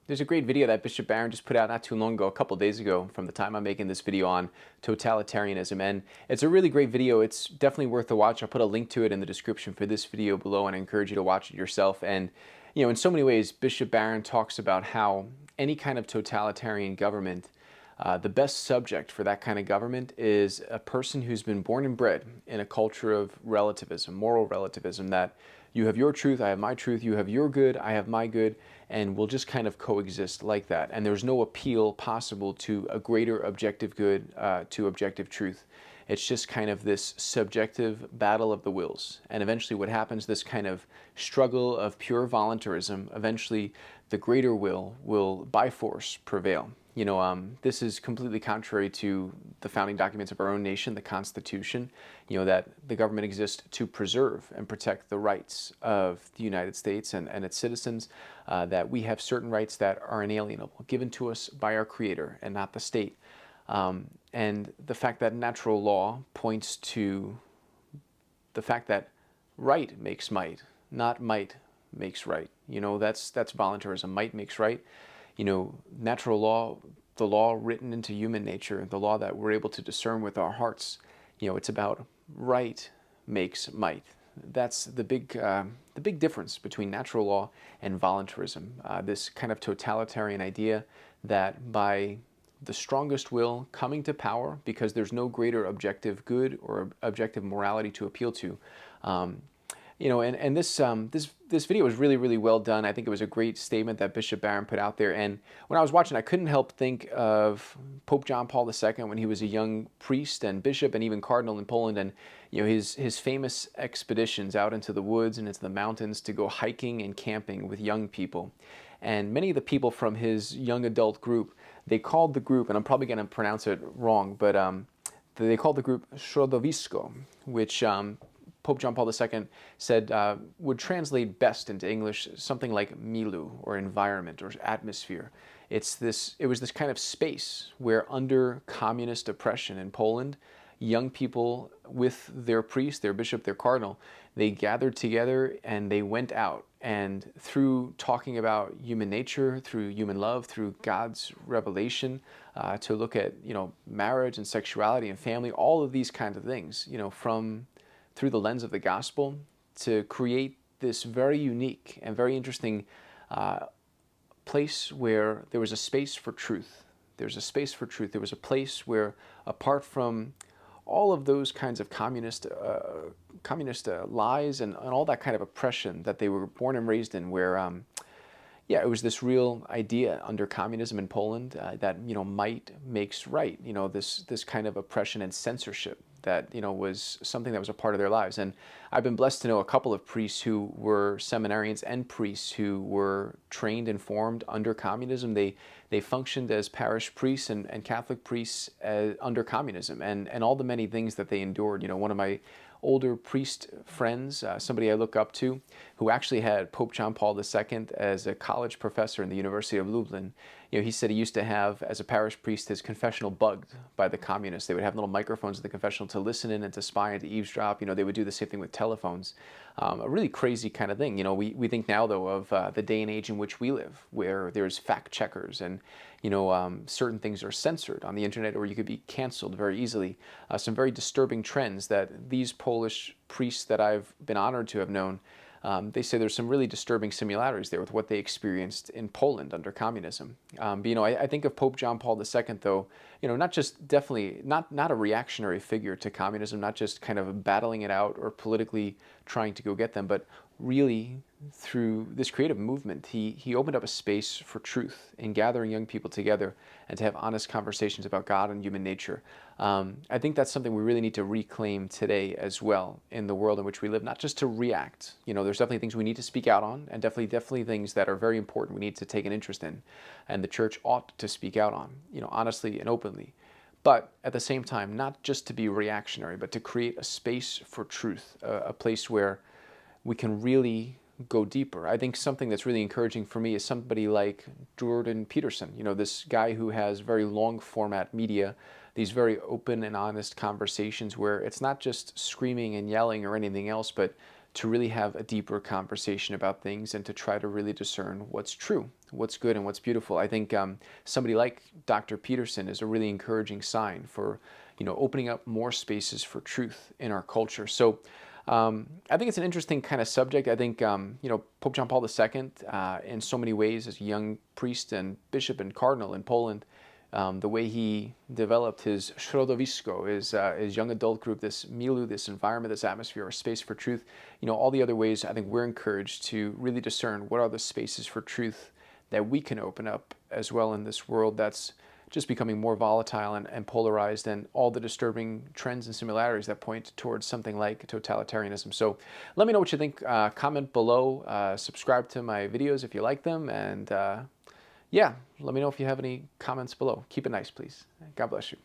There's a great video that Bishop Barron just put out not too long ago, a couple days ago, from the time I'm making this video on totalitarianism. And it's a really great video. It's definitely worth the watch. I'll put a link to it in the description for this video below, and I encourage you to watch it yourself. And, in so many ways, Bishop Barron talks about how any kind of totalitarian government, the best subject for that kind of government is a person who's been born and bred in a culture of relativism, moral relativism, that you have your truth, I have my truth, you have your good, I have my good, and we'll just kind of coexist like that. And there's no appeal possible to a greater objective good, to objective truth. It's just kind of this subjective battle of the wills. And eventually what happens, this kind of struggle of pure voluntarism, eventually the greater will by force prevail. This is completely contrary to the founding documents of our own nation, the Constitution, that the government exists to preserve and protect the rights of the United States and its citizens, that we have certain rights that are inalienable, given to us by our Creator and not the state. And the fact that natural law points to the fact that right makes might, not might makes right. That's voluntarism. Might makes right. Natural law, the law written into human nature, the law that we're able to discern with our hearts, it's about right makes might. That's the big difference between natural law and voluntarism. This kind of totalitarian idea that by the strongest will coming to power, because there's no greater objective good or objective morality to appeal to, this video was really, really well done. I think it was a great statement that Bishop Barron put out there. And when I was watching, I couldn't help think of Pope John Paul II when he was a young priest and bishop and even cardinal in Poland, and his famous expeditions out into the woods and into the mountains to go hiking and camping with young people. And many of the people from his young adult group, they called the group, and I'm probably going to pronounce it wrong, but they called the group Środowisko, which Pope John Paul II said would translate best into English something like milieu, or environment, or atmosphere. It was this kind of space where, under communist oppression in Poland, young people with their priest, their bishop, their cardinal, they gathered together and they went out, and through talking about human nature, through human love, through God's revelation, to look at marriage and sexuality and family, all of these kinds of things, through the lens of the gospel, to create this very unique and very interesting place where there was a space for truth. There's a space for truth. There was a place where, apart from all of those kinds of communist lies and all that kind of oppression that they were born and raised in, where it was this real idea under communism in Poland that might makes right. This kind of oppression and censorship that was something that was a part of their lives. And I've been blessed to know a couple of priests who were seminarians and priests who were trained and formed under communism. They functioned as parish priests and Catholic priests under communism, and all the many things that they endured. One of my older priest friends, somebody I look up to, who actually had Pope John Paul II as a college professor in the University of Lublin. He said he used to have, as a parish priest, his confessional bugged by the communists. They would have little microphones in the confessional to listen in and to spy and to eavesdrop. They would do the same thing with telephones. A really crazy kind of thing. We think now, though, of the day and age in which we live, where there's fact checkers and certain things are censored on the internet, or you could be canceled very easily. Some very disturbing trends that these Polish priests that I've been honored to have known, they say there's some really disturbing similarities there with what they experienced in Poland under communism. I think of Pope John Paul II, though, not just definitely not a reactionary figure to communism, not just kind of battling it out or politically trying to go get them, but really through this creative movement, he opened up a space for truth in gathering young people together and to have honest conversations about God and human nature. I think that's something we really need to reclaim today as well in the world in which we live, not just to react. There's definitely things we need to speak out on, and definitely things that are very important we need to take an interest in, and the church ought to speak out on, honestly and openly. But at the same time, not just to be reactionary, but to create a space for truth, a place where we can really go deeper. I think something that's really encouraging for me is somebody like Jordan Peterson, this guy who has very long format media, these very open and honest conversations where it's not just screaming and yelling or anything else, but to really have a deeper conversation about things and to try to really discern what's true, what's good, and what's beautiful. I think somebody like Dr. Peterson is a really encouraging sign for, opening up more spaces for truth in our culture. So I think it's an interesting kind of subject. I think, Pope John Paul II, in so many ways, as a young priest and bishop and cardinal in Poland, the way he developed his środowisko, his young adult group, this milieu, this environment, this atmosphere, a space for truth, all the other ways, I think we're encouraged to really discern what are the spaces for truth that we can open up as well in this world that's just becoming more volatile and polarized, and all the disturbing trends and similarities that point towards something like totalitarianism. So let me know what you think. Comment below, subscribe to my videos if you like them, and yeah, let me know if you have any comments below. Keep it nice, please. God bless you.